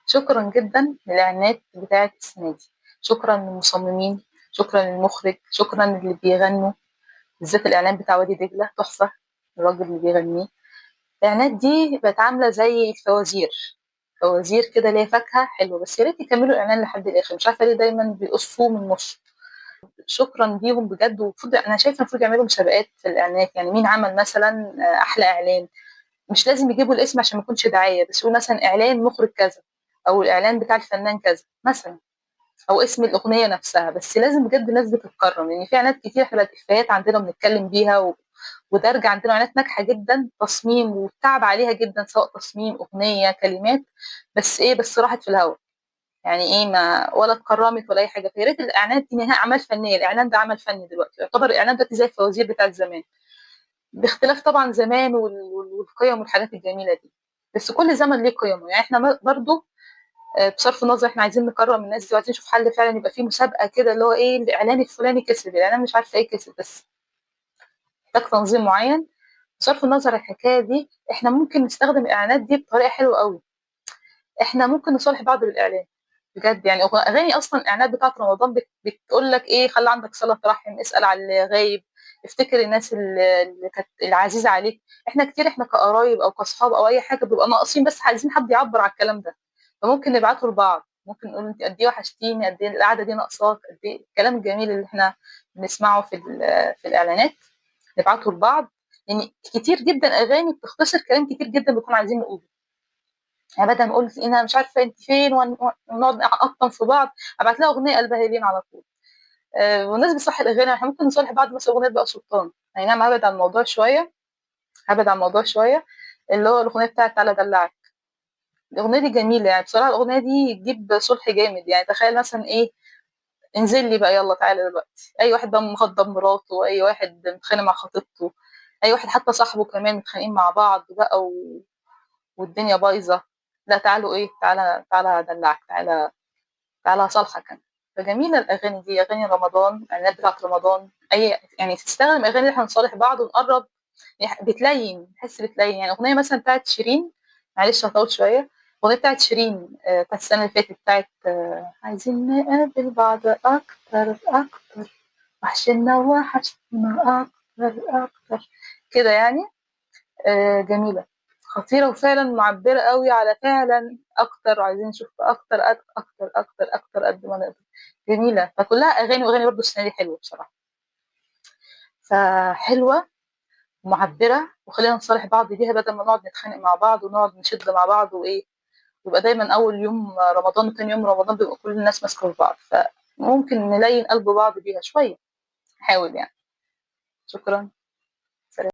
شكرًا جدًا للإعلانات بتاعة السنة دي، شكرًا للمصممين، شكرًا للمخرج، شكرًا للي بيغنوا، بالذات الإعلان بتاع وادي دجلة تحفة، الراجل اللي بيغنيه. الإعلانات دي بقت عاملة زي الفوازير، فوازير كده اللي هي فاكهة حلوة، بس يا ريت يكمّلوا الإعلان لحد الآخر، مش عارفة ليه دايمًا بيقصّوه من النُص. شكرًا ليهم بجد، ومفروض أنا شايفة المفروض يعملوا مسابقات في الإعلانات، يعني مين عمل مثلًا أحلى إعلان، مش لازم يجيبوا الاسم عشان ما يكونش دعاية، بس يقولوا مثلًا إعلان مخرج كذا، أو الإعلان بتاع الفنان كذا مثلًا، أو اسم الأغنية نفسها، بس لازم بجد الناس بتتكرّم، لإن في إعلانات كتير إحنا بقت إفيهات عندنا وبنتكلّم بيها ودارجة عندنا، إعلانات ناجحة جدًا تصميم والتعب عليها جدًا، سواء تصميم، أغنية، كلمات، بس إيه، بس راحت في الهوا، يعني إيه ما ولا اتكرّمت ولا أي حاجة، فيا ريت الإعلانات دي نهاية أعمال فنية، الإعلان ده عمل فني دلوقتي، يعتبر الإعلان دلوقتي زي الفوازير بتاعة زمان، باختلاف طبعًا زمان والقِيَم والحاجات الجميلة دي، بس كل زمن ليه قِيَمه، يعني إحنا برضه بصرف النظر إحنا عايزين نكرّم الناس دي وعايزين نشوف حل فعلًا يبقى في مسابقة كده اللي هو إيه، الإعلان الفلاني كسب، الإعلان مش عارفة إيه كسب، بس محتاج تنظيم معيّن. بصرف النظر عن الحكاية دي، إحنا ممكن نستخدم الإعلانات دي بطريقة حلوة أوي، إحنا ممكن نصالح بعض بالإعلان، بجد يعني أغاني أصلًا الإعلانات بتاعة رمضان بتقول لك إيه، خلّي عندك صلة رحم، اسأل على اللي غايب، افتكر الناس اللي كانت العزيزة عليك، إحنا كتير إحنا كقرايب أو كأصحاب أو أي حاجة بنبقى ناقصين بس عايزين حد يعبّر على الكلام ده، فممكن نبعته لبعض، ممكن نقول أنتِ قد إيه وحشتيني، قد إيه القعدة دي ناقصاك، قد إيه الكلام الجميل اللي إحنا بنسمعه في الإعلانات، نبعته لبعض، لإن كتير جدًا أغاني بتختصر كلام كتير جدًا بنكون عايزين نقوله. يعني بدل ما اقول انا مش عارفه انت فين ونقعد نقطم في بعض، ابعت لها اغنيه قلبها يلين على طول. والناس بتصح الاغاني، احنا ممكن نصالح بعض بس اغنيه بقى سلطان، يعني نعم هبعد عن الموضوع شويه، هبعد عن الموضوع شويه، اللي هو الاغنيه بتاعت تعالى دلعك، الاغنيه دي جميله يعني بصراحه، الاغنيه دي تجيب صلح جامد، يعني تخيل مثلا ايه، انزل لي بقى يلا تعالى دلوقتي، اي واحد بقى مغضب مراته، اي واحد متخانق مع خطيبته، اي واحد حتى صاحبه كمان متخانقين مع بعض بقى والدنيا بايظه، لا تعالوا ايه، تعالى ادلعك، تعالى هاصالحك أنا. فجميلة الأغاني دي، أغاني رمضان، الإعلانات بتاعة رمضان، أي يعني تستخدم أغاني اللي إحنا نصالح بعض ونقرّب، بتليّن، تحس بتليّن، يعني أغنية مثلًا بتاعة شيرين، معلش هاطوّل شوية، الأغنية بتاعة شيرين بتاعة السنة اللي فاتت بتاعة عايزين نقابل بعض أكتر، أكتر، وحشنا وحشتنا أكتر، أكتر، كده يعني. جميلة، خطيرة وفعلًا معبّرة أوي على فعلًا أكتر، وعايزين نشوف أكتر، أكتر، أكتر، أكتر قد ما نقدر، جميلة، فكلّها أغاني، وأغاني برضه السنة دي حلوة بصراحة، فحلوة ومعبّرة، وخلّينا نصالح بعض بيها بدل ما نقعد نتخانق مع بعض ونقعد نشِد مع بعض وإيه، ويبقى دايمًا أول يوم رمضان وتاني يوم رمضان بيبقى كل الناس ماسكة في بعض، فممكن نليّن قلب بعض بيها شوية، نحاول يعني. شكرًا.